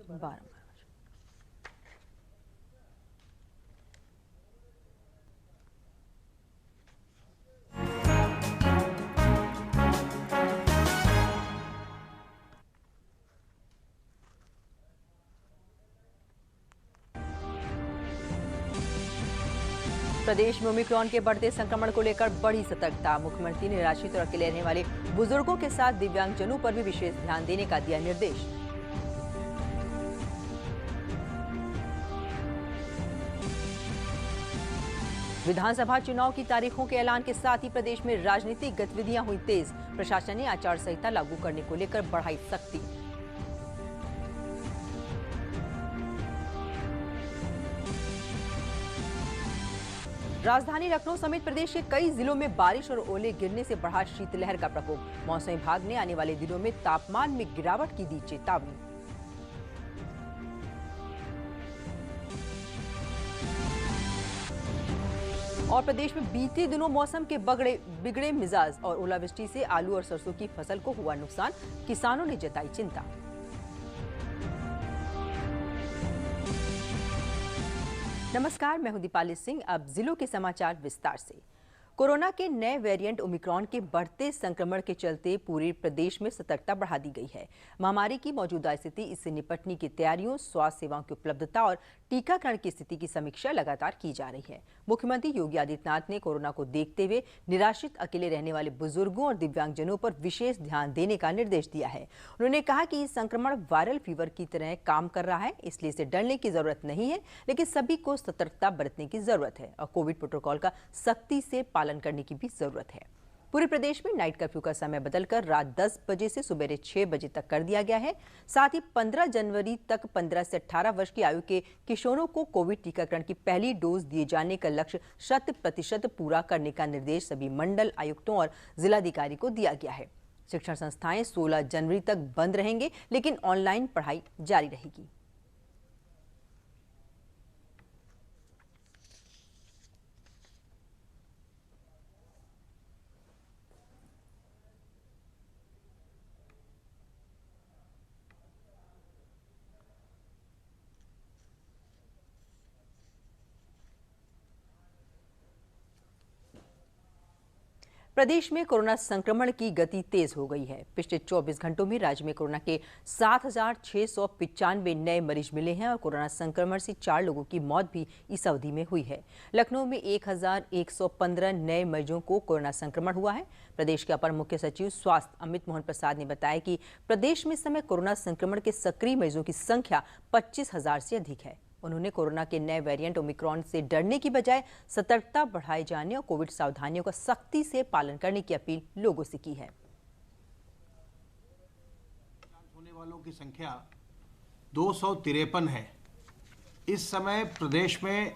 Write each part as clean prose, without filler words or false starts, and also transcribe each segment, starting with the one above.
12। प्रदेश में ओमिक्रॉन के बढ़ते संक्रमण को लेकर बड़ी सतर्कता। मुख्यमंत्री ने निराश्रित और अकेले रहने वाले बुजुर्गों के साथ दिव्यांगजनों पर भी विशेष ध्यान देने का दिया निर्देश। विधानसभा चुनाव की तारीखों के ऐलान के साथ ही प्रदेश में राजनीतिक गतिविधियां हुई तेज। प्रशासन ने आचार संहिता लागू करने को लेकर बढ़ाई सख्ती। राजधानी लखनऊ समेत प्रदेश के कई जिलों में बारिश और ओले गिरने से बढ़ा शीतलहर का प्रकोप। मौसम विभाग ने आने वाले दिनों में तापमान में गिरावट की दी चेतावनी। और प्रदेश में बीते दिनों मौसम के बिगड़े मिजाज और ओलावृष्टि से आलू और सरसों की फसल को हुआ नुकसान। किसानों ने जताई चिंता। नमस्कार, मैं हूं दीपाली सिंह। अब जिलों के समाचार विस्तार से। कोरोना के नए वेरिएंट ओमिक्रॉन के बढ़ते संक्रमण के चलते पूरे प्रदेश में सतर्कता बढ़ा दी गई है। महामारी की मौजूदा स्थिति, इससे निपटने की तैयारियों, स्वास्थ्य सेवाओं की उपलब्धता और टीकाकरण की स्थिति की समीक्षा लगातार की जा रही है। मुख्यमंत्री योगी आदित्यनाथ ने कोरोना को देखते हुए निराश्रित, अकेले रहने वाले बुजुर्गों और दिव्यांगजनों पर विशेष ध्यान देने का निर्देश दिया है। उन्होंने कहा कि ये संक्रमण वायरल फीवर की तरह काम कर रहा है, इसलिए इसे डरने की जरूरत नहीं है, लेकिन सभी को सतर्कता बरतने की जरूरत है और कोविड प्रोटोकॉल का सख्ती से पालन करने की भी जरूरत है। पूरे प्रदेश में नाइट कर्फ्यू का समय बदलकर रात 10 बजे से सुबह 6 बजे तक कर दिया गया है। साथ ही 15 जनवरी तक 15 से 18 वर्ष की आयु के किशोरों को कोविड टीकाकरण की पहली डोज दिए जाने का लक्ष्य 100% पूरा करने का निर्देश सभी मंडल आयुक्तों और जिलाधिकारी को दिया गया है। शिक्षण संस्थाएं 16 जनवरी तक बंद रहेंगे, लेकिन ऑनलाइन पढ़ाई जारी रहेगी। प्रदेश में कोरोना संक्रमण की गति तेज हो गई है। पिछले 24 घंटों में राज्य में कोरोना के 7,695 नए मरीज मिले हैं और कोरोना संक्रमण से 4 लोगों की मौत भी इस अवधि में हुई है। लखनऊ में 1,115 नए मरीजों को कोरोना संक्रमण हुआ है। प्रदेश के अपर मुख्य सचिव स्वास्थ्य अमित मोहन प्रसाद ने बताया कि प्रदेश में इस समय कोरोना संक्रमण के सक्रिय मरीजों की संख्या 25,000 से अधिक है। उन्होंने कोरोना के नए वेरिएंट ओमिक्रॉन से डरने की बजाय सतर्कता बढ़ाए जाने और कोविड सावधानियों का सख्ती से पालन करने की अपील लोगों से की है। होने वालों की संख्या 253 है। इस समय प्रदेश में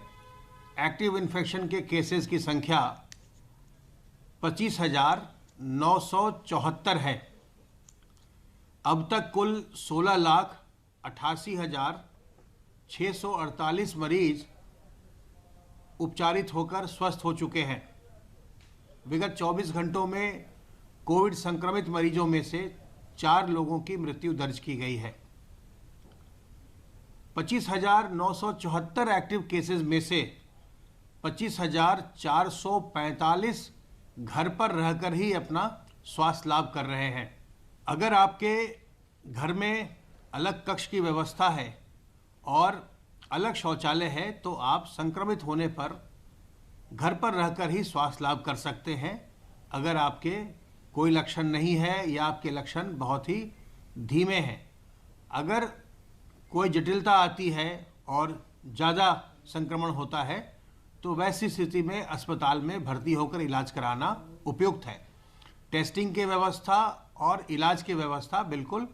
एक्टिव इन्फेक्शन के केसेस की संख्या 25,974 है। अब तक कुल 16,88,648 मरीज उपचारित होकर स्वस्थ हो चुके हैं। विगत 24 घंटों में कोविड संक्रमित मरीजों में से 4 लोगों की मृत्यु दर्ज की गई है। 25,974 एक्टिव केसेस में से 25,445 घर पर रहकर ही अपना स्वास्थ्य लाभ कर रहे हैं। अगर आपके घर में अलग कक्ष की व्यवस्था है और अलग शौचालय है तो आप संक्रमित होने पर घर पर रहकर ही स्वास्थ्य लाभ कर सकते हैं। अगर आपके कोई लक्षण नहीं है या आपके लक्षण बहुत ही धीमे हैं। अगर कोई जटिलता आती है और ज़्यादा संक्रमण होता है तो वैसी स्थिति में अस्पताल में भर्ती होकर इलाज कराना उपयुक्त है। टेस्टिंग की व्यवस्था और इलाज की व्यवस्था बिल्कुल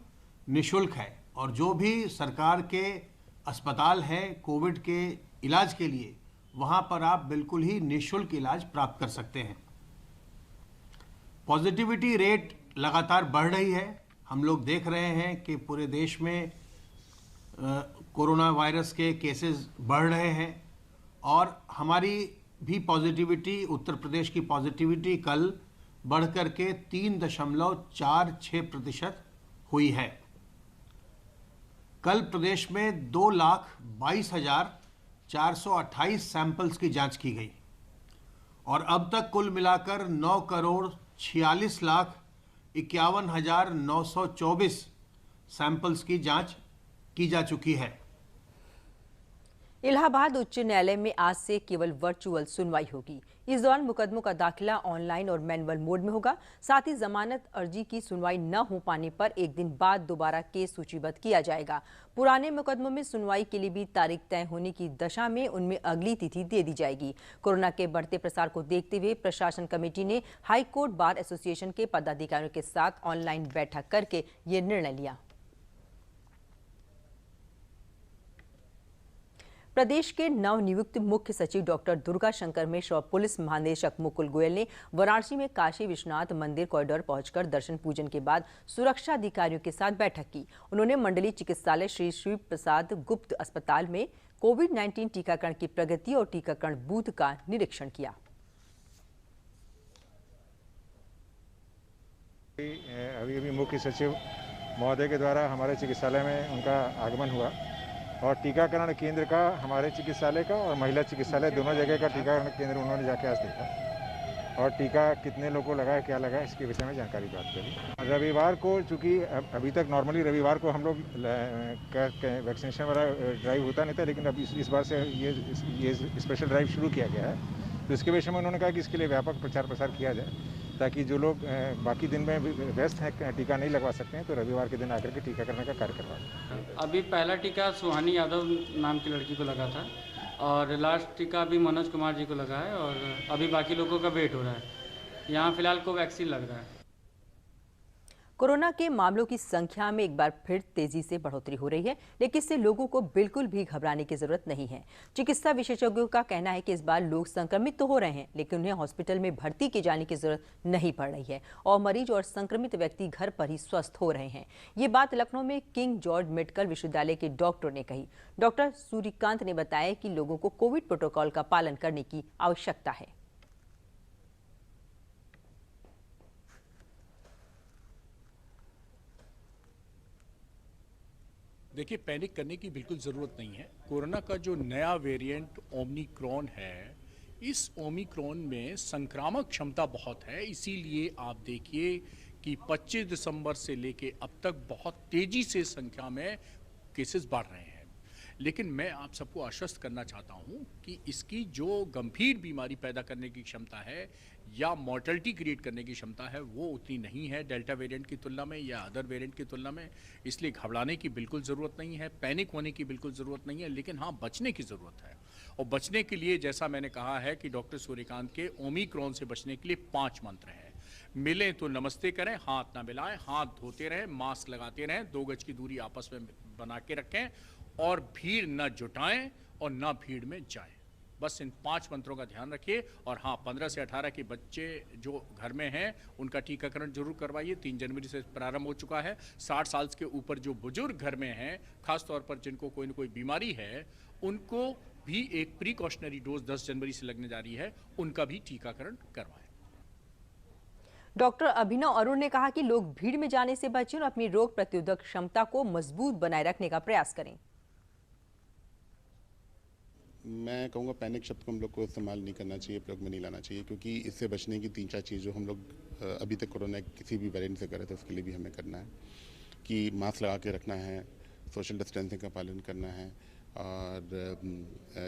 निःशुल्क है और जो भी सरकार के अस्पताल हैं कोविड के इलाज के लिए, वहाँ पर आप बिल्कुल ही निःशुल्क इलाज प्राप्त कर सकते हैं। पॉजिटिविटी रेट लगातार बढ़ रही है। हम लोग देख रहे हैं कि पूरे देश में कोरोना वायरस के केसेस बढ़ रहे हैं और हमारी भी पॉजिटिविटी, उत्तर प्रदेश की पॉजिटिविटी कल बढ़कर के 3.46% हुई है। कल प्रदेश में 2,22,428 सैंपल्स की जांच की गई और अब तक कुल मिलाकर 9,46,51,924 सैंपल्स की जांच की जा चुकी है। इलाहाबाद उच्च न्यायालय में आज से केवल वर्चुअल सुनवाई होगी। इस दौरान मुकदमों का दाखिला ऑनलाइन और मैनुअल मोड में होगा। साथ ही जमानत अर्जी की सुनवाई न हो पाने पर एक दिन बाद दोबारा केस सूचीबद्ध किया जाएगा। पुराने मुकदमों में सुनवाई के लिए भी तारीख तय होने की दशा में उनमें अगली तिथि दे दी जाएगी। कोरोना के बढ़ते प्रसार को देखते हुए प्रशासन कमेटी ने हाई कोर्ट बार एसोसिएशन के पदाधिकारियों के साथ ऑनलाइन बैठक करके ये निर्णय लिया। प्रदेश के नवनियुक्त मुख्य सचिव डॉक्टर दुर्गा शंकर मिश्र और पुलिस महानिदेशक मुकुल गोयल ने वाराणसी में काशी विश्वनाथ मंदिर कॉरिडोर पहुंचकर दर्शन पूजन के बाद सुरक्षा अधिकारियों के साथ बैठक की। उन्होंने मंडलीय चिकित्सालय श्री शिव प्रसाद गुप्त अस्पताल में कोविड-19 टीकाकरण की प्रगति और टीकाकरण बूथ का निरीक्षण किया। अभी मुख्य सचिव महोदय के द्वारा हमारे चिकित्सालय में उनका आगमन हुआ और टीकाकरण केंद्र का, हमारे चिकित्सालय का और महिला चिकित्सालय दोनों जगह का टीकाकरण केंद्र उन्होंने जाके आज देखा और टीका कितने लोगों को लगा है, क्या लगा है, इसके विषय में जानकारी प्राप्त करी। रविवार को, चूँकि अभी तक नॉर्मली रविवार को हम लोग वैक्सीनेशन वाला ड्राइव होता नहीं था, लेकिन अब इस बार से ये स्पेशल ड्राइव शुरू किया गया है। तो इसके विषय में उन्होंने कहा कि इसके लिए व्यापक प्रचार प्रसार किया जाए ताकि जो लोग बाकी दिन में व्यस्त हैं, टीका नहीं लगवा सकते हैं, तो रविवार के दिन आकर के टीकाकरण का कार्य करवा दें। अभी पहला टीका सुहानी यादव नाम की लड़की को लगा था और लास्ट टीका अभी मनोज कुमार जी को लगा है और अभी बाकी लोगों का वेट हो रहा है। यहाँ फिलहाल कोवैक्सीन लग रहा है। कोरोना के मामलों की संख्या में एक बार फिर तेजी से बढ़ोतरी हो रही है, लेकिन इससे लोगों को बिल्कुल भी घबराने की जरूरत नहीं है। चिकित्सा विशेषज्ञों का कहना है कि इस बार लोग संक्रमित तो हो रहे हैं, लेकिन उन्हें हॉस्पिटल में भर्ती किए जाने की जरूरत नहीं पड़ रही है और मरीज और संक्रमित व्यक्ति घर पर ही स्वस्थ हो रहे हैं। ये बात लखनऊ में किंग जॉर्ज मेडिकल विश्वविद्यालय के डॉक्टर ने कही। डॉक्टर सूर्यकांत ने बताया कि लोगों को कोविड प्रोटोकॉल का पालन करने की आवश्यकता है। देखिए, पैनिक करने की बिल्कुल ज़रूरत नहीं है। कोरोना का जो नया वेरिएंट ओमिक्रॉन है, इस ओमिक्रॉन में संक्रामक क्षमता बहुत है। इसीलिए आप देखिए कि 25 दिसंबर से लेके अब तक बहुत तेज़ी से संख्या में केसेस बढ़ रहे हैं। लेकिन मैं आप सबको आश्वस्त करना चाहता हूं कि इसकी जो गंभीर बीमारी पैदा करने की क्षमता है या मॉर्टलिटी क्रिएट करने की क्षमता है, वो उतनी नहीं है डेल्टा वेरिएंट की तुलना में या अदर वेरिएंट की तुलना में। इसलिए घबराने की बिल्कुल ज़रूरत नहीं है, पैनिक होने की बिल्कुल ज़रूरत नहीं है, लेकिन हाँ, बचने की ज़रूरत है। और बचने के लिए जैसा मैंने कहा है कि डॉक्टर सूर्यकांत के ओमिक्रॉन से बचने के लिए 5 मंत्र हैं। मिलें तो नमस्ते करें, हाथ ना मिलाएं, हाथ धोते रहें, मास्क लगाते रहें, 2 गज की दूरी आपस में बना के रखें और भीड़ न जुटाएं और न भीड़ में जाएं। बस इन 5 मंत्रों का ध्यान रखिए। और हाँ, 15 से 18 के बच्चे जो घर में हैं उनका टीकाकरण जरूर करवाइए। 3 जनवरी से प्रारंभ हो चुका है। 60 साल के ऊपर जो बुजुर्ग घर में हैं, खासतौर पर जिनको कोई न कोई बीमारी है, उनको भी एक प्रिकॉशनरी डोज 10 जनवरी से लगने जा रही है, उनका भी टीकाकरण करवाएं। डॉक्टर अभिनव अरुण ने कहा कि लोग भीड़ में जाने से बचें और अपनी रोग प्रतिरोधक क्षमता को मजबूत बनाए रखने का प्रयास करें। मैं कहूँगा पैनिक शब्द को हम लोग को इस्तेमाल नहीं करना चाहिए, प्रयोग में नहीं लाना चाहिए, क्योंकि इससे बचने की 3-4 चीज़ जो हम लोग अभी तक कोरोना किसी भी वेरिएंट से करे थे, उसके लिए भी हमें करना है कि मास्क लगा के रखना है, सोशल डिस्टेंसिंग का पालन करना है और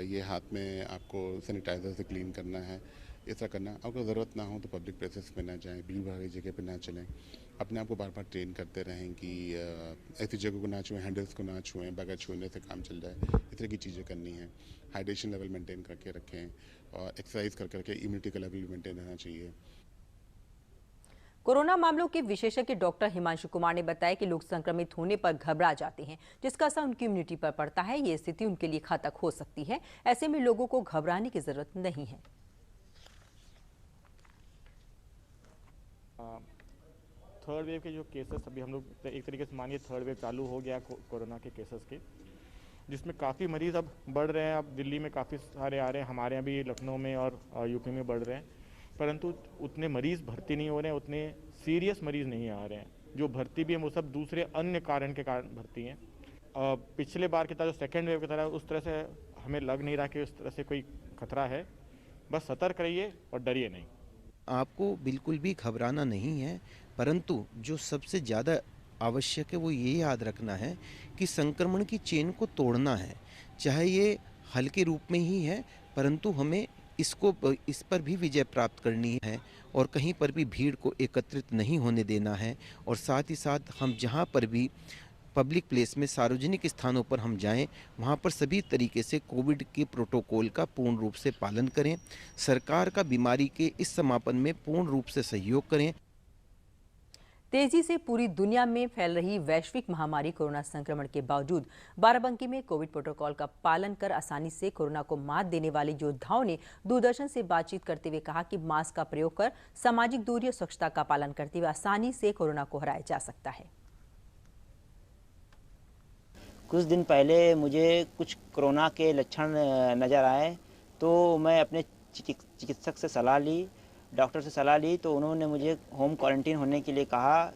ये हाथ में आपको सैनिटाइज़र से क्लीन करना है। ऐसा करना, अगर ज़रूरत ना हो तो पब्लिक प्लेसेस पे ना जाएं, भीड़ भाड़ की जगह पे ना चलें। अपने आप को बार बार ट्रेन करते रहें कि ऐसी जगह को ना छुएं, हैंडल्स को ना छुएं, बगैर छूने से काम चल जाए। इस तरह की चीज़ें करनी है। हाइड्रेशन लेवल मेंटेन करके रखें और एक्सरसाइज करके इम्यूनिटी का लेवल भी मेंटेन रहना चाहिए। कोरोना मामलों के विशेषज्ञ डॉक्टर हिमांशु कुमार ने बताया कि लोग संक्रमित होने पर घबरा जाते हैं, जिसका असर उनकी इम्यूनिटी पर पड़ता है। ये स्थिति उनके लिए घातक हो सकती है। ऐसे में लोगों को घबराने की जरूरत नहीं है। थर्ड वेव के जो केसेस अभी हम लोग एक तरीके से मानिए थर्ड वेव चालू हो गया कोरोना के केसेस के, जिसमें काफ़ी मरीज़ अब बढ़ रहे हैं। अब दिल्ली में काफ़ी सारे आ रहे हैं, हमारे यहाँ भी लखनऊ में और यूपी में बढ़ रहे हैं, परंतु उतने मरीज़ भर्ती नहीं हो रहे हैं, उतने सीरियस मरीज़ नहीं आ रहे हैं। जो भर्ती भी हैं वो सब दूसरे अन्य कारण के कारण भर्ती हैं। पिछले बार की तरह जो सेकेंड वेव की तरह उस तरह से हमें लग नहीं रहा कि उस तरह से कोई खतरा है। बस सतर्क रहिए और डरिए नहीं। आपको बिल्कुल भी घबराना नहीं है, परंतु जो सबसे ज़्यादा आवश्यक है वो ये याद रखना है कि संक्रमण की चेन को तोड़ना है। चाहे ये हल्के रूप में ही है, परंतु हमें इस पर भी विजय प्राप्त करनी है और कहीं पर भी भीड़ को एकत्रित नहीं होने देना है। और साथ ही साथ हम जहाँ पर भी पब्लिक प्लेस में, सार्वजनिक स्थानों पर हम जाएं, वहाँ पर सभी तरीके से कोविड के प्रोटोकॉल का पूर्ण रूप से पालन करें। सरकार का बीमारी के इस समापन में पूर्ण रूप से सहयोग करें। तेजी से पूरी दुनिया में फैल रही वैश्विक महामारी कोरोना संक्रमण के बावजूद बाराबंकी में कोविड प्रोटोकॉल का पालन कर आसानी से कोरोना को मात देने वाले योद्धाओं ने दूरदर्शन से बातचीत करते हुए कहा कि मास्क का प्रयोग कर सामाजिक दूरी और स्वच्छता का पालन करते हुए आसानी से कोरोना को हराया जा सकता है। कुछ दिन पहले मुझे कुछ कोरोना के लक्षण नज़र आए, तो मैं अपने चिकित्सक से सलाह ली, डॉक्टर से सलाह ली, तो उन्होंने मुझे होम क्वारंटीन होने के लिए कहा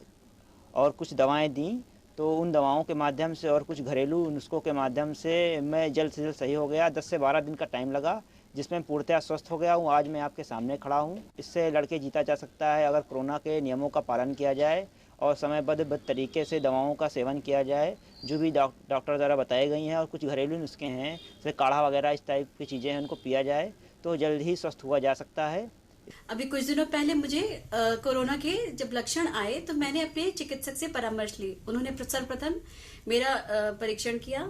और कुछ दवाएं दी। तो उन दवाओं के माध्यम से और कुछ घरेलू नुस्खों के माध्यम से मैं जल्द से जल्द सही हो गया। 10 से 12 दिन का टाइम लगा, जिसमें पूर्णतः स्वस्थ हो गया हूँ। आज मैं आपके सामने खड़ा हूँ। इससे लड़के जीता जा सकता है अगर कोरोना के नियमों का पालन किया जाए और समयबद्ध तरीके से दवाओं का सेवन किया जाए, जो भी डॉक्टर द्वारा बताई गई हैं। और कुछ घरेलू नुस्खे हैं, जैसे काढ़ा वगैरह इस टाइप की चीज़ें हैं, उनको पिया जाए तो जल्द ही स्वस्थ हुआ जा सकता है। अभी कुछ दिनों पहले मुझे कोरोना के जब लक्षण आए तो मैंने अपने चिकित्सक से परामर्श ली। उन्होंने सर्वप्रथम मेरा परीक्षण किया,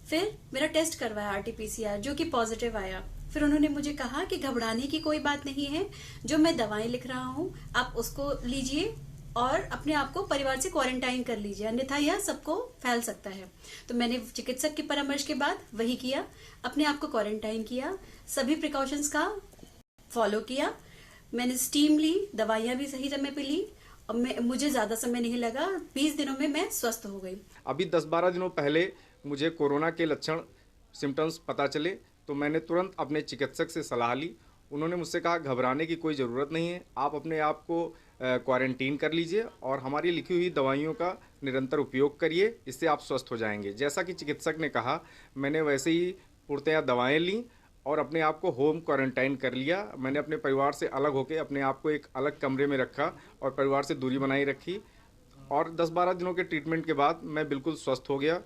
फिर मेरा टेस्ट करवाया RT-PCR, जो कि पॉजिटिव आया। फिर उन्होंने मुझे कहा कि घबराने की कोई बात नहीं है, जो मैं दवाएं लिख रहा हूँ आप उसको लीजिए और अपने आप को परिवार से क्वारंटाइन कर लीजिए, अन्यथा यह सबको फैल सकता है। तो मैंने चिकित्सक के परामर्श के बाद वही किया, अपने आप को क्वारंटाइन किया, सभी प्रिकॉशंस का फॉलो किया। मैंने स्टीम ली, दवाइयाँ भी सही समय पे ली और मुझे ज़्यादा समय नहीं लगा, 20 दिनों में मैं स्वस्थ हो गई। अभी 10-12 दिनों पहले मुझे कोरोना के लक्षण सिम्टम्स पता चले, तो मैंने तुरंत अपने चिकित्सक से सलाह ली। उन्होंने मुझसे कहा घबराने की कोई ज़रूरत नहीं है, आप अपने आप को क्वारंटीन कर लीजिए और हमारी लिखी हुई दवाइयों का निरंतर उपयोग करिए, इससे आप स्वस्थ हो जाएंगे। जैसा कि चिकित्सक ने कहा, मैंने वैसे ही पूर्णतया दवाएं लीं और अपने आप को होम क्वारंटाइन कर लिया। मैंने अपने परिवार से अलग होकर अपने आप को एक अलग कमरे में रखा और परिवार से दूरी बनाई रखी और 10-12 दिनों के ट्रीटमेंट के बाद मैं बिल्कुल स्वस्थ हो गया।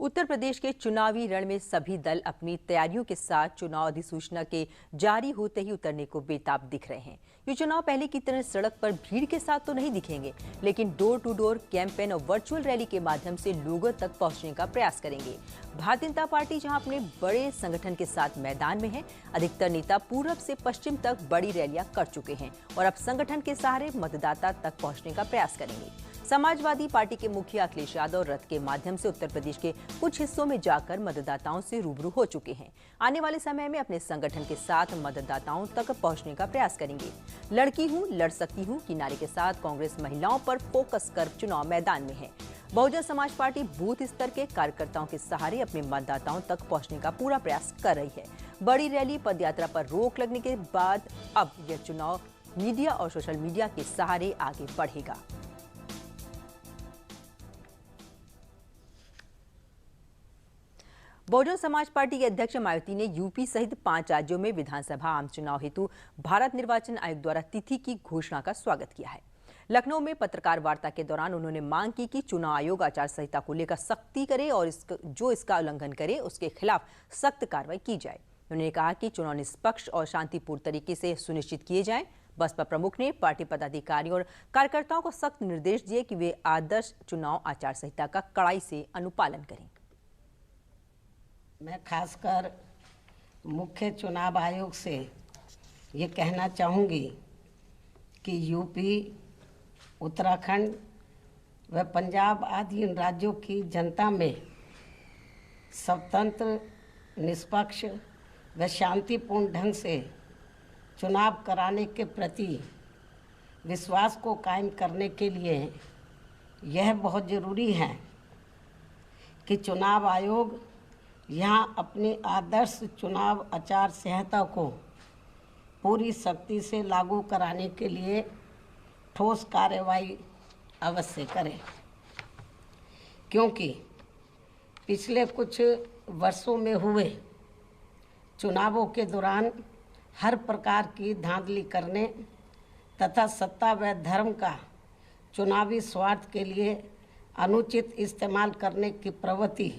उत्तर प्रदेश के चुनावी रण में सभी दल अपनी तैयारियों के साथ चुनाव अधिसूचना के जारी होते ही उतरने को बेताब दिख रहे हैं। ये चुनाव पहले की तरह सड़क पर भीड़ के साथ तो नहीं दिखेंगे, लेकिन डोर टू डोर कैंपेन और वर्चुअल रैली के माध्यम से लोगों तक पहुंचने का प्रयास करेंगे। भारतीय जनता पार्टी जहां अपने बड़े संगठन के साथ मैदान में है, अधिकतर नेता पूरब से पश्चिम तक बड़ी रैलियां कर चुके हैं और अब संगठन के सहारे मतदाता तक पहुंचने का प्रयास करेंगे। समाजवादी पार्टी के मुखिया अखिलेश यादव रथ के माध्यम से उत्तर प्रदेश के कुछ हिस्सों में जाकर मतदाताओं से रूबरू हो चुके हैं। आने वाले समय में अपने संगठन के साथ मतदाताओं तक पहुंचने का प्रयास करेंगे। लड़की हूं, लड़ सकती हूं की नारे के साथ कांग्रेस महिलाओं पर फोकस कर चुनाव मैदान में है। बहुजन समाज पार्टी बूथ स्तर के कार्यकर्ताओं के सहारे अपने मतदाताओं तक पहुंचने का पूरा प्रयास कर रही है। बड़ी रैली, पदयात्रा पर रोक लगने के बाद अब यह चुनाव मीडिया और सोशल मीडिया के सहारे आगे बढ़ेगा। बहुजन समाज पार्टी के अध्यक्ष मायावती ने यूपी सहित 5 राज्यों में विधानसभा आम चुनाव हेतु भारत निर्वाचन आयोग द्वारा तिथि की घोषणा का स्वागत किया है। लखनऊ में पत्रकार वार्ता के दौरान उन्होंने मांग की कि चुनाव आयोग आचार संहिता को लेकर सख्ती करे और जो इसका उल्लंघन करे उसके खिलाफ सख्त कार्रवाई की जाए। उन्होंने कहा कि चुनाव निष्पक्ष और शांतिपूर्ण तरीके से सुनिश्चित किए जाएं। बसपा प्रमुख ने पार्टी पदाधिकारियों और कार्यकर्ताओं को सख्त निर्देश दिए कि वे आदर्श चुनाव आचार संहिता का कड़ाई से अनुपालन करें। मैं खासकर मुख्य चुनाव आयोग से ये कहना चाहूँगी कि यूपी, उत्तराखंड व पंजाब आदि इन राज्यों की जनता में स्वतंत्र, निष्पक्ष व शांतिपूर्ण ढंग से चुनाव कराने के प्रति विश्वास को कायम करने के लिए यह बहुत ज़रूरी है कि चुनाव आयोग यहाँ अपनी आदर्श चुनाव आचार संहिता को पूरी सख्ती से लागू कराने के लिए ठोस कार्रवाई अवश्य करें। क्योंकि पिछले कुछ वर्षों में हुए चुनावों के दौरान हर प्रकार की धांधली करने तथा सत्ता व धर्म का चुनावी स्वार्थ के लिए अनुचित इस्तेमाल करने की प्रवृत्ति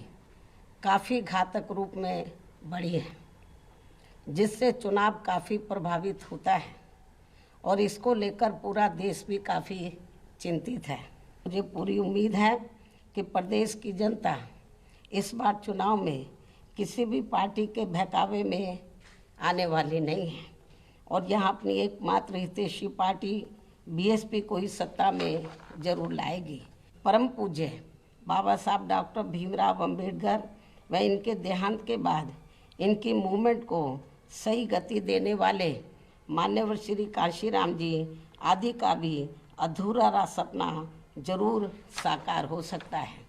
काफ़ी घातक रूप में बढ़ी है, जिससे चुनाव काफ़ी प्रभावित होता है और इसको लेकर पूरा देश भी काफ़ी चिंतित है। मुझे पूरी उम्मीद है कि प्रदेश की जनता इस बार चुनाव में किसी भी पार्टी के बहकावे में आने वाली नहीं है और यहाँ अपनी एकमात्र हितैषी पार्टी बीएसपी को ही सत्ता में जरूर लाएगी। परम पूज्य बाबा साहब डॉक्टर भीमराव अंबेडकर व इनके देहांत के बाद इनकी मूवमेंट को सही गति देने वाले मान्यवर श्री कांशीराम जी आदि का भी अधूरा सपना जरूर साकार हो सकता है।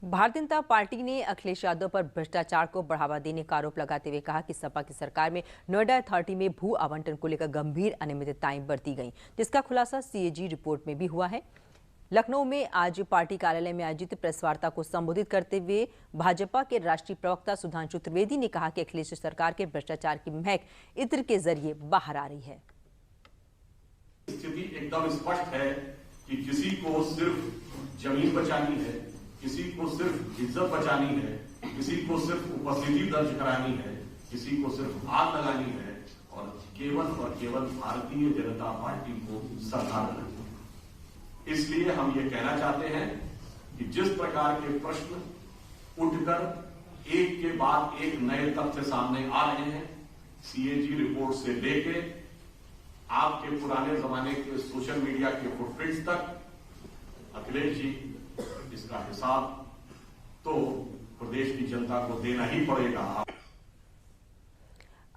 भारतीय जनता पार्टी ने अखिलेश यादव पर भ्रष्टाचार को बढ़ावा देने का आरोप लगाते हुए कहा कि सपा की सरकार में नोएडा अथॉरिटी में भू आवंटन को लेकर गंभीर अनियमितताएं बरती गईं, जिसका खुलासा सीएजी रिपोर्ट में भी हुआ है। लखनऊ में आज पार्टी कार्यालय में आयोजित प्रेस वार्ता को संबोधित करते हुए भाजपा के राष्ट्रीय प्रवक्ता सुधांशु त्रिवेदी ने कहा कि अखिलेश सरकार के भ्रष्टाचार की महक इत्र के जरिए बाहर आ रही है। स्थिति एकदम स्पष्ट है कि किसी को सिर्फ जमीन बचानी है, किसी को सिर्फ इज्जत बचानी है, किसी को सिर्फ उपस्थिति दर्ज करानी है, किसी को सिर्फ आग लगानी है और केवल भारतीय जनता पार्टी को सरकार करनी है। इसलिए हम ये कहना चाहते हैं कि जिस प्रकार के प्रश्न उठकर एक के बाद एक नए तथ्य सामने आ रहे हैं, सीएजी रिपोर्ट से लेके आपके पुराने जमाने के सोशल मीडिया के फुटप्रिंट्स तक, अखिलेश जी इसका हिसाब तो प्रदेश की जनता को देना ही पड़ेगा।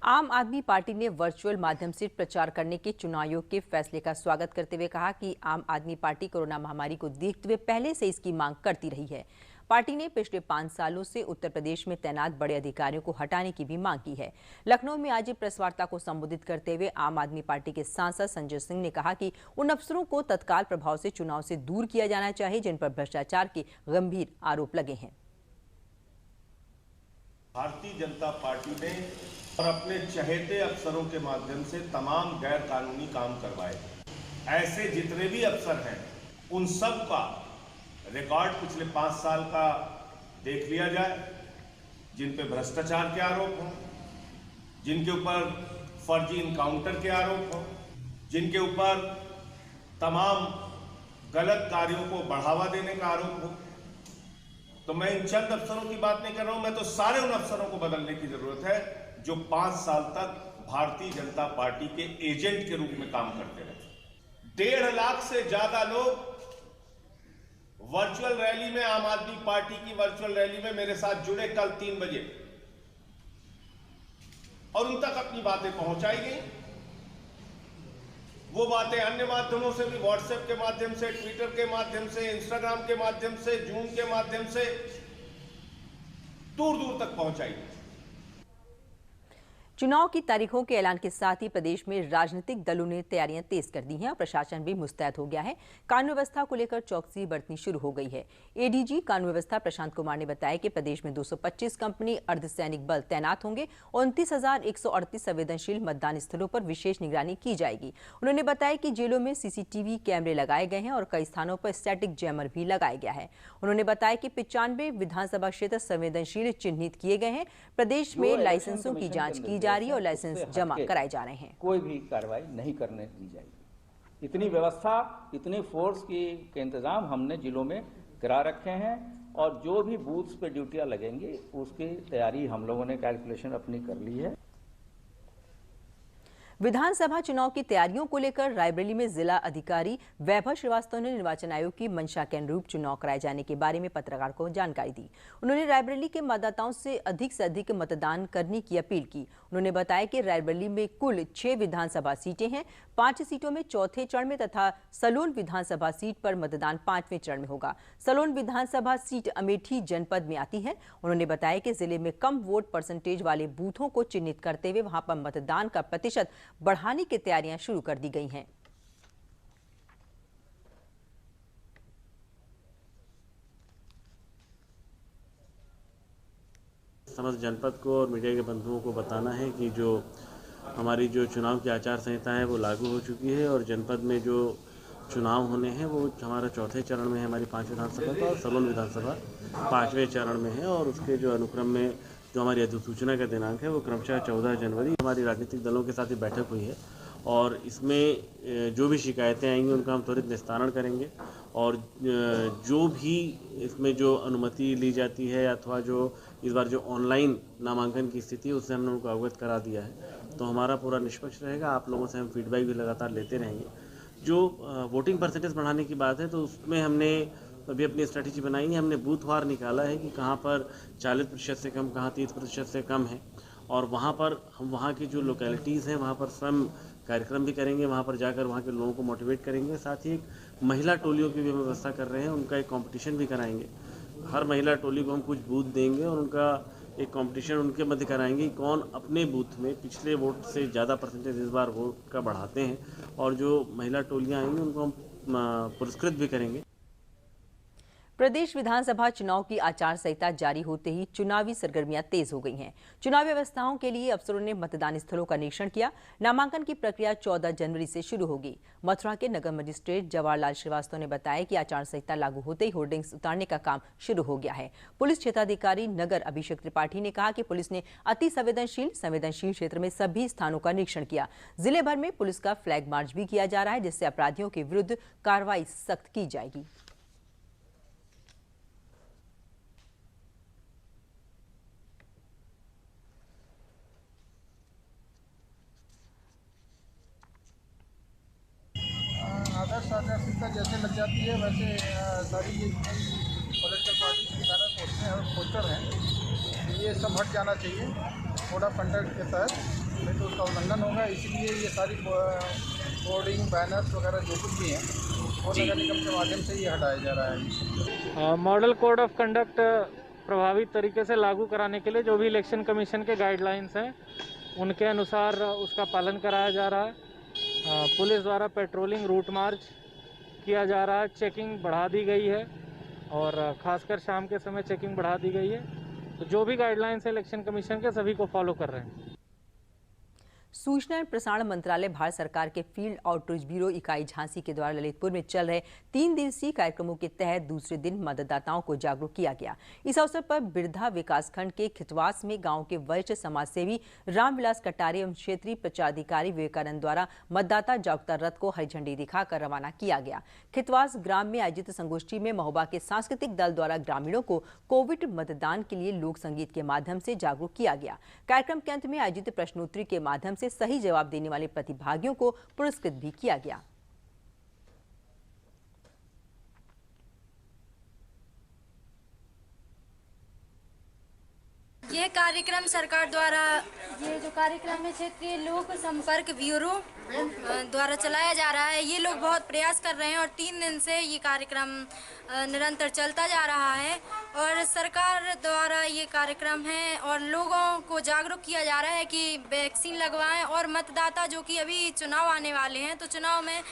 आम आदमी पार्टी ने वर्चुअल माध्यम से प्रचार करने के चुनाव आयोग के फैसले का स्वागत करते हुए कहा कि आम आदमी पार्टी कोरोना महामारी को देखते हुए पहले से इसकी मांग करती रही है। पार्टी ने पिछले 5 सालों से उत्तर प्रदेश में तैनात बड़े अधिकारियों को हटाने की भी मांग की है। लखनऊ में आज प्रेस वार्ता को संबोधित करते हुए आम आदमी पार्टी के सांसद संजय सिंह ने कहा कि उन अफसरों को तत्काल प्रभाव से चुनाव से दूर किया जाना चाहिए जिन पर भ्रष्टाचार के गंभीर आरोप लगे हैं। भारतीय जनता पार्टी ने और अपने चहेते अफसरों के माध्यम से तमाम गैर कानूनी काम करवाए। ऐसे जितने भी अफसर हैं उन सब का रिकॉर्ड पिछले 5 साल का देख लिया जाए, जिन पे भ्रष्टाचार के आरोप हों, जिनके ऊपर फर्जी इनकाउंटर के आरोप हों, जिनके ऊपर तमाम गलत कार्यों को बढ़ावा देने का आरोप हो। तो मैं इन चंद अफसरों की बात नहीं कर रहा हूं, मैं तो सारे उन अफसरों को बदलने की जरूरत है जो 5 साल तक भारतीय जनता पार्टी के एजेंट के रूप में काम करते रहे। 1.5 लाख से ज्यादा लोग वर्चुअल रैली में, आम आदमी पार्टी की वर्चुअल रैली में मेरे साथ जुड़े कल 3 बजे और उन तक अपनी बातें पहुंचाई गई। वो बातें अन्य माध्यमों से भी, व्हाट्सएप के माध्यम से, ट्विटर के माध्यम से, इंस्टाग्राम के माध्यम से, जूम के माध्यम से दूर दूर तक पहुंचाई गई। चुनाव की तारीखों के ऐलान के साथ ही प्रदेश में राजनीतिक दलों ने तैयारियां तेज कर दी हैं और प्रशासन भी मुस्तैद हो गया है। कानून व्यवस्था को लेकर चौकसी बरतनी शुरू हो गई है। एडीजी कानून व्यवस्था प्रशांत कुमार ने बताया कि प्रदेश में 225 कंपनी अर्धसैनिक बल तैनात होंगे और 29,138 संवेदनशील मतदान स्थलों पर विशेष निगरानी की जाएगी। उन्होंने बताया कि जेलों में सीसीटीवी कैमरे लगाए गए हैं और कई स्थानों पर स्टैटिक जैमर भी लगाया गया है। उन्होंने बताया कि 95 विधानसभा क्षेत्र संवेदनशील चिन्हित किए गए हैं। प्रदेश में लाइसेंसों की जाँच की जा रही है और लाइसेंस जमा कराए जा रहे हैं। कोई भी कार्रवाई नहीं करने दी जाएगी। इतनी व्यवस्था, इतनी फोर्स के इंतजाम हमने जिलों में करा रखे हैं और जो भी बूथ्स पे ड्यूटियां लगेंगी उसकी तैयारी हम लोगों ने कैलकुलेशन अपनी कर ली है। विधानसभा चुनाव की तैयारियों को लेकर रायबरेली में जिला अधिकारी वैभव श्रीवास्तव ने निर्वाचन आयोग की मंशा के अनुरूप चुनाव कराए जाने के बारे में पत्रकार को जानकारी दी। उन्होंने रायबरेली के मतदाताओं से अधिक मतदान करने की अपील की। उन्होंने बताया कि रायबरेली में कुल 6 विधानसभा सीटें हैं। 5 सीटों में चौथे चरण में तथा सलोन विधानसभा सीट पर मतदान 5वें चरण में होगा। सलोन विधानसभा सीट अमेठी जनपद में आती है। उन्होंने बताया कि जिले में कम वोट परसेंटेज वाले बूथों को चिन्हित करते हुए वहां पर मतदान का प्रतिशत बढ़ाने की तैयारियां शुरू कर दी गई हैं। समस्त जनपद को और मीडिया के बंधुओं को बताना है कि जो हमारी जो चुनाव की आचार संहिता है वो लागू हो चुकी है और जनपद में जो चुनाव होने हैं वो हमारा चौथे चरण में है, हमारी 5 विधानसभा का, और सलोन विधानसभा 5वें चरण में है। और उसके जो अनुक्रम में जो हमारी अधिसूचना का दिनांक है वो क्रमशः 14 जनवरी हमारी राजनीतिक दलों के साथ ही बैठक हुई है और इसमें जो भी शिकायतें आएंगी उनका हम त्वरित निस्तारण करेंगे और जो भी इसमें जो अनुमति ली जाती है अथवा जो इस बार जो ऑनलाइन नामांकन की स्थिति है उससे हमने उनको अवगत करा दिया है, तो हमारा पूरा निष्पक्ष रहेगा। आप लोगों से हम फीडबैक भी लगातार लेते रहेंगे। जो वोटिंग परसेंटेज बढ़ाने की बात है तो उसमें हमने अभी अपनी स्ट्रैटेजी बनाई है। हमने बूथवार निकाला है कि कहाँ पर 40% से कम, कहाँ 30% से कम है और वहाँ पर हम वहाँ की जो लोकेलिटीज़ हैं वहाँ पर स्वयं कार्यक्रम भी करेंगे, वहाँ पर जाकर वहाँ के लोगों को मोटिवेट करेंगे। साथ ही एक महिला टोलियों की भी हम व्यवस्था कर रहे हैं, उनका एक कंपटीशन भी कराएंगे। हर महिला टोली को हम कुछ बूथ देंगे और उनका एक कंपटीशन उनके मध्य कराएंगे कि कौन अपने बूथ में पिछले वोट से ज़्यादा परसेंटेज इस बार वोट का बढ़ाते हैं और जो महिला टोलियाँ आएंगी उनको हम पुरस्कृत भी करेंगे। प्रदेश विधानसभा चुनाव की आचार संहिता जारी होते ही चुनावी सरगर्मियां तेज हो गई हैं। चुनावी व्यवस्थाओं के लिए अफसरों ने मतदान स्थलों का निरीक्षण किया। नामांकन की प्रक्रिया 14 जनवरी से शुरू होगी। मथुरा के नगर मजिस्ट्रेट जवाहरलाल श्रीवास्तव ने बताया कि आचार संहिता लागू होते ही होर्डिंग्स उतारने का काम शुरू हो गया है। पुलिस क्षेत्राधिकारी नगर अभिषेक त्रिपाठी ने कहा कि पुलिस ने अति संवेदनशील क्षेत्र में सभी स्थानों का निरीक्षण किया। जिले भर में पुलिस का फ्लैग मार्च भी किया जा रहा है, जिससे अपराधियों के विरुद्ध कार्रवाई सख्त की जाएगी। आदर्श आचार संहिता जैसे लग जाती है वैसे सारी ये पॉलिटिकल पार्टी के बैनर पोस्टर हैं ये सब हट जाना चाहिए कोड ऑफ कंडक्ट के तहत, नहीं तो उसका उल्लंघन होगा। इसलिए ये सारी बोर्डिंग बैनर्स वगैरह जो कुछ भी हैं वो नगर निगम के माध्यम से ये हटाया जा रहा है। मॉडल कोड ऑफ कंडक्ट प्रभावी तरीके से लागू कराने के लिए जो भी इलेक्शन कमीशन के गाइडलाइंस हैं उनके अनुसार उसका पालन कराया जा रहा है। पुलिस द्वारा पेट्रोलिंग, रूट मार्च किया जा रहा है, चेकिंग बढ़ा दी गई है और खासकर शाम के समय चेकिंग बढ़ा दी गई है। तो जो भी गाइडलाइंस है इलेक्शन कमीशन के सभी को फॉलो कर रहे हैं। सूचना एवं प्रसारण मंत्रालय भारत सरकार के फील्ड आउटरीच ब्यूरो इकाई झांसी के द्वारा ललितपुर में चल रहे 3 दिवसीय कार्यक्रमों के तहत दूसरे दिन मतदाताओं को जागरूक किया गया। इस अवसर पर बिरधा विकासखंड के खितवास में गांव के वरिष्ठ समाजसेवी रामविलास कटारे एवं क्षेत्रीय प्रचाराधिकारी विवेकानंद द्वारा मतदाता जागरूकता रथ को हरी झंडी दिखाकर रवाना किया गया। खितवास ग्राम में आयोजित संगोष्ठी में महोबा के सांस्कृतिक दल द्वारा ग्रामीणों को कोविड मतदान के लिए लोक संगीत के माध्यम से जागरूक किया गया। कार्यक्रम के अंत में आयोजित प्रश्नोत्तरी के माध्यम से सही जवाब देने वाले प्रतिभागियों को पुरस्कृत भी किया गया। यह कार्यक्रम सरकार द्वारा ये जो कार्यक्रम है क्षेत्रीय लोक संपर्क ब्यूरो द्वारा चलाया जा रहा है। ये लोग बहुत प्रयास कर रहे हैं और 3 दिन से ये कार्यक्रम निरंतर चलता जा रहा है और सरकार द्वारा ये कार्यक्रम है और लोगों को जागरूक किया जा रहा है कि वैक्सीन लगवाएं और मतदाता जो कि अभी चुनाव आने वाले हैं तो चुनाव में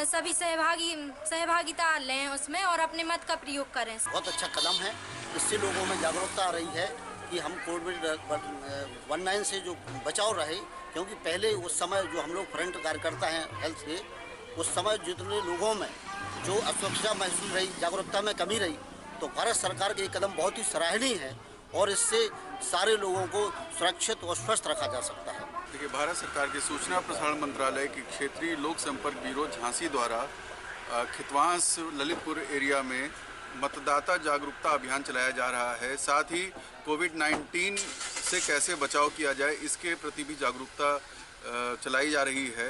सभी सहभागिता लें उसमें और अपने मत का प्रयोग करें। बहुत अच्छा कदम है, इससे लोगों में जागरूकता आ रही है कि हम कोविड-19 से जो बचाव रहे, क्योंकि पहले उस समय जो हम लोग फ्रंट कार्यकर्ता हैं हेल्थ के, उस समय जितने लोगों में जो असुरक्षा महसूस रही, जागरूकता में कमी रही, तो भारत सरकार के ये कदम बहुत ही सराहनीय है और इससे सारे लोगों को सुरक्षित और स्वस्थ रखा जा सकता है। देखिए, भारत सरकार के सूचना प्रसारण मंत्रालय की क्षेत्रीय लोक संपर्क ब्यूरो झांसी द्वारा खितवास ललितपुर एरिया में मतदाता जागरूकता अभियान चलाया जा रहा है। साथ ही कोविड-19 से कैसे बचाव किया जाए इसके प्रति भी जागरूकता चलाई जा रही है।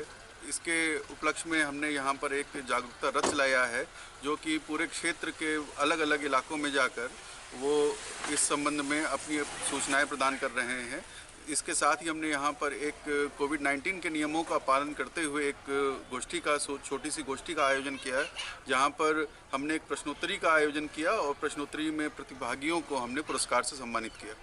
इसके उपलक्ष्य में हमने यहाँ पर एक जागरूकता रथ चलाया है जो कि पूरे क्षेत्र के अलग अलग इलाकों में जाकर वो इस संबंध में अपनी सूचनाएं प्रदान कर रहे हैं। इसके साथ ही हमने यहाँ पर एक कोविड-19 के नियमों का पालन करते हुए एक गोष्ठी का छोटी सी गोष्ठी का आयोजन किया है, जहाँ पर हमने एक प्रश्नोत्तरी का आयोजन किया और प्रश्नोत्तरी में प्रतिभागियों को हमने पुरस्कार से सम्मानित किया।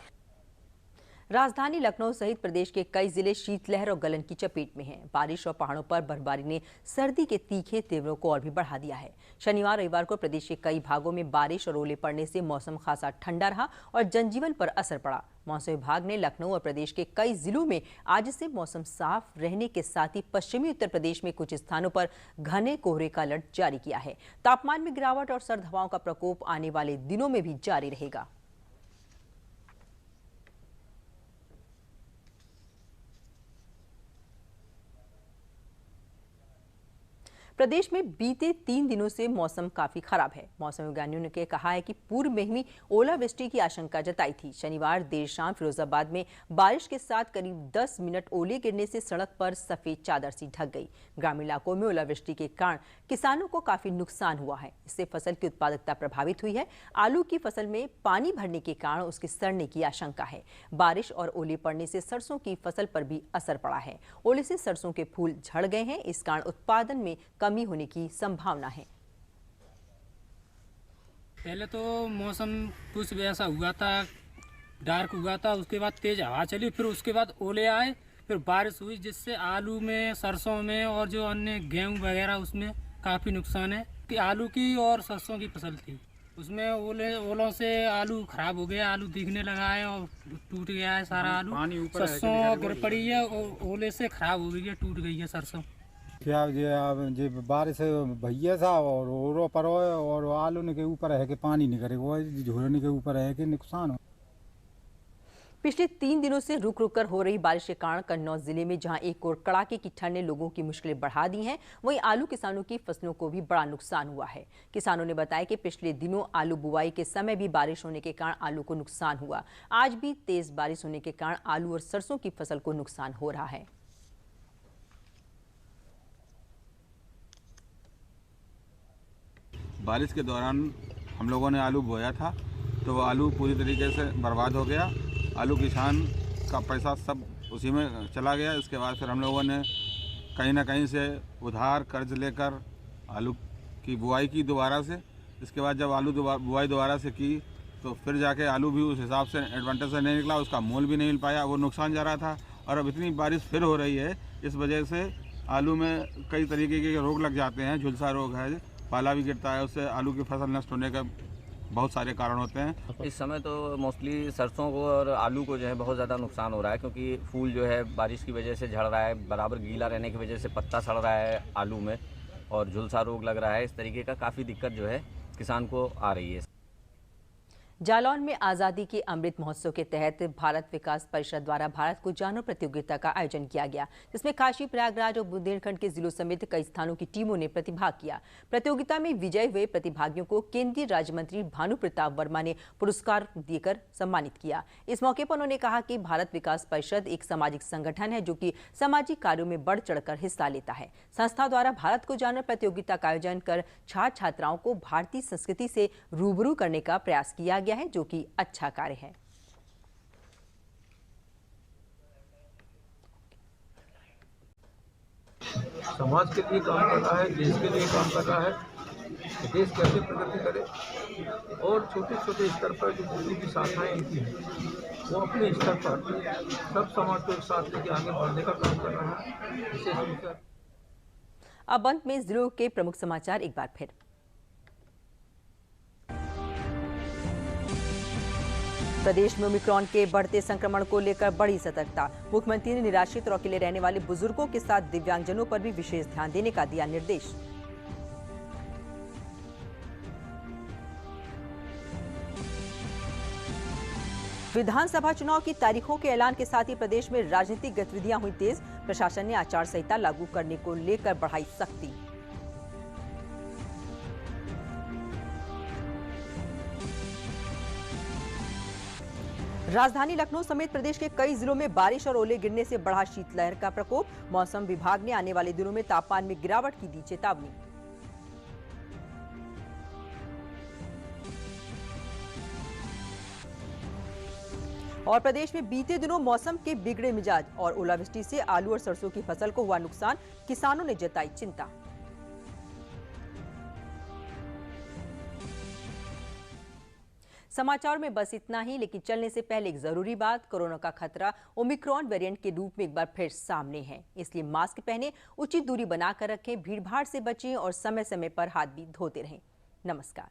राजधानी लखनऊ सहित प्रदेश के कई जिले शीतलहर और गलन की चपेट में हैं। बारिश और पहाड़ों पर बर्फबारी ने सर्दी के तीखे तेवरों को और भी बढ़ा दिया है। शनिवार रविवार को प्रदेश के कई भागों में बारिश और ओले पड़ने से मौसम खासा ठंडा रहा और जनजीवन पर असर पड़ा। मौसम विभाग ने लखनऊ और प्रदेश के कई जिलों में आज से मौसम साफ रहने के साथ ही पश्चिमी उत्तर प्रदेश में कुछ स्थानों पर घने कोहरे का अलर्ट जारी किया है। तापमान में गिरावट और सर्द हवाओं का प्रकोप आने वाले दिनों में भी जारी रहेगा। प्रदेश में बीते 3 दिनों से मौसम काफी खराब है। मौसम विज्ञानियों ने कहा है कि पूर्व में ही ओलावृष्टि की आशंका जताई थी। शनिवार देर शाम फिरोजाबाद में बारिश के साथ करीब 10 मिनट ओले गिरने से सड़क पर सफेद चादर सी ढक गई। ग्रामीण इलाकों में ओलावृष्टि के कारण किसानों को काफी नुकसान हुआ है। इससे फसल की उत्पादकता प्रभावित हुई है। आलू की फसल में पानी भरने के कारण उसके सड़ने की आशंका है। बारिश और ओले पड़ने से सरसों की फसल पर भी असर पड़ा है। ओले से सरसों के फूल झड़ गए हैं। इस कारण उत्पादन में कमी होने की संभावना है। पहले तो मौसम कुछ वैसा हुआ था, डार्क हुआ था, उसके बाद तेज हवा चली, फिर उसके बाद ओले आए, फिर बारिश हुई, जिससे आलू में, सरसों में और जो अन्य गेहूं वगैरह उसमें काफ़ी नुकसान है। कि आलू की और सरसों की फसल थी, उसमें ओलों से आलू खराब हो गया, आलू दिखने लगा है और टूट गया है सारा आलू। सरसों गिर पड़ी है और ओले से खराब हो गई है, टूट गई है सरसों। क्या ये बारिश भैया था और ओरो पर और आलू के ऊपर है कि पानी नहीं करेगा, वो झोलने के ऊपर है कि नुकसान हो। पिछले 3 दिनों से रुक रुक कर हो रही बारिश के कारण कन्नौज जिले में जहां एक और कड़ाके की ठंड ने लोगों की मुश्किलें बढ़ा दी हैं, वहीं आलू किसानों की फसलों को भी बड़ा नुकसान हुआ है। किसानों ने बताया कि पिछले दिनों आलू बुआई के समय भी बारिश होने के कारण आलू को नुकसान हुआ। आज भी तेज बारिश होने के कारण आलू और सरसों की फसल को नुकसान हो रहा है। बारिश के दौरान हम लोगों ने आलू बोया था तो वो आलू पूरी तरीके से बर्बाद हो गया। आलू किसान का पैसा सब उसी में चला गया। इसके बाद फिर हम लोगों ने कहीं ना कहीं से उधार कर्ज लेकर आलू की बुआई की दोबारा से। इसके बाद जब आलू बुआई दोबारा से की तो फिर जाके आलू भी उस हिसाब से एडवांटेज से नहीं निकला, उसका मोल भी नहीं मिल पाया, वो नुकसान जा रहा था। और अब इतनी बारिश फिर हो रही है, इस वजह से आलू में कई तरीके के रोग लग जाते हैं। झुलसा रोग है, पाला भी गिरता है, उससे आलू की फसल नष्ट होने का बहुत सारे कारण होते हैं। इस समय तो मोस्टली सरसों को और आलू को जो है बहुत ज़्यादा नुकसान हो रहा है, क्योंकि फूल जो है बारिश की वजह से झड़ रहा है, बराबर गीला रहने की वजह से पत्ता सड़ रहा है आलू में और झुलसा रोग लग रहा है। इस तरीके का काफ़ी दिक्कत जो है किसान को आ रही है। जालौन में आज़ादी के अमृत महोत्सव के तहत भारत विकास परिषद द्वारा भारत को जानो प्रतियोगिता का आयोजन किया गया, जिसमें काशी, प्रयागराज और बुंदेलखंड के जिलों समेत कई स्थानों की टीमों ने प्रतिभाग किया। प्रतियोगिता में विजयी हुए प्रतिभागियों को केंद्रीय राज्य मंत्री भानु प्रताप वर्मा ने पुरस्कार देकर सम्मानित किया। इस मौके पर उन्होंने कहा कि भारत विकास परिषद एक सामाजिक संगठन है जो कि सामाजिक कार्यों में बढ़ चढ़कर हिस्सा लेता है। संस्था द्वारा भारत को जानो प्रतियोगिता का आयोजन कर छात्र छात्राओं को भारतीय संस्कृति से रूबरू करने का प्रयास किया गया है, जो कि अच्छा कार्य है। समाज के लिए काम कर रहा है, देश के लिए काम कर रहा है, देश कैसे प्रगति करे और छोटे छोटे स्तर पर जो जितनी भी शाखाएं इनकी हैं वो अपने स्तर पर सब समाज को एक साथ लेकर आगे बढ़ने का काम कर रहा है। विशेष रूप से अब अंत में जिलों के प्रमुख समाचार एक बार फिर। प्रदेश में ओमिक्रॉन के बढ़ते संक्रमण को लेकर बड़ी सतर्कता। मुख्यमंत्री ने निराश्रित और अकेले रहने वाले बुजुर्गों के साथ दिव्यांगजनों पर भी विशेष ध्यान देने का दिया निर्देश। विधानसभा चुनाव की तारीखों के ऐलान के साथ ही प्रदेश में राजनीतिक गतिविधियां हुई तेज। प्रशासन ने आचार संहिता लागू करने को लेकर बढ़ाई सख्ती। राजधानी लखनऊ समेत प्रदेश के कई जिलों में बारिश और ओले गिरने से बढ़ा शीतलहर का प्रकोप। मौसम विभाग ने आने वाले दिनों में तापमान में गिरावट की दी चेतावनी। और प्रदेश में बीते दिनों मौसम के बिगड़े मिजाज और ओलावृष्टि से आलू और सरसों की फसल को हुआ नुकसान, किसानों ने जताई चिंता। समाचार में बस इतना ही, लेकिन चलने से पहले एक जरूरी बात, कोरोना का खतरा ओमिक्रॉन वेरिएंट के रूप में एक बार फिर सामने है। इसलिए मास्क पहने, उचित दूरी बनाकर रखें, भीड़भाड़ से बचें और समय समय पर हाथ भी धोते रहें। नमस्कार।